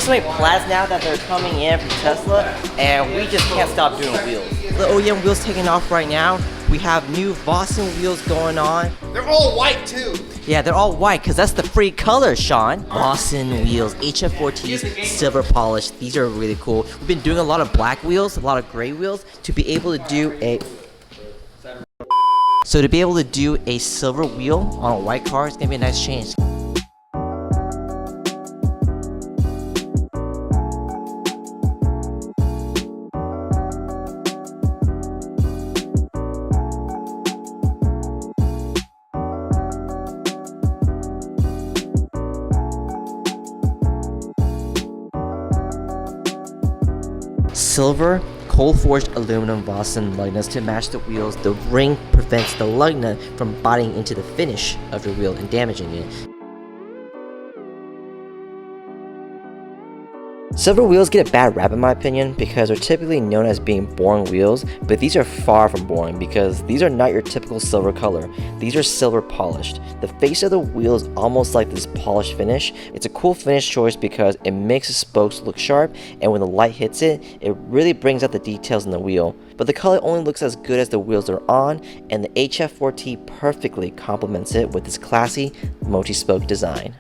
seeing so many Plaids now that they're coming in from Tesla, and we just can't stop doing wheels. The OEM wheels taking off right now. We have new Vossen wheels going on. They're all white too. Yeah, they're all white because that's the free color, Sean. Vossen wheels, HF4-Ts, silver polish. These are really cool. We've been doing a lot of black wheels, a lot of gray wheels to be able to do a silver wheel on a white car is gonna be a nice change. Silver cold-forged aluminum Vossen lug nuts to match the wheels. The ring prevents the lug nut from biting into the finish of your wheel and damaging it. Silver wheels get a bad rap in my opinion because they're typically known as being boring wheels, but these are far from boring because these are not your typical silver color. These are silver polished. The face of the wheel is almost like this polished finish. It's a cool finish choice because it makes the spokes look sharp, and when the light hits it, it really brings out the details in the wheel. But the color only looks as good as the wheels are on, and the HF4-T perfectly complements it with its classy multi-spoke design.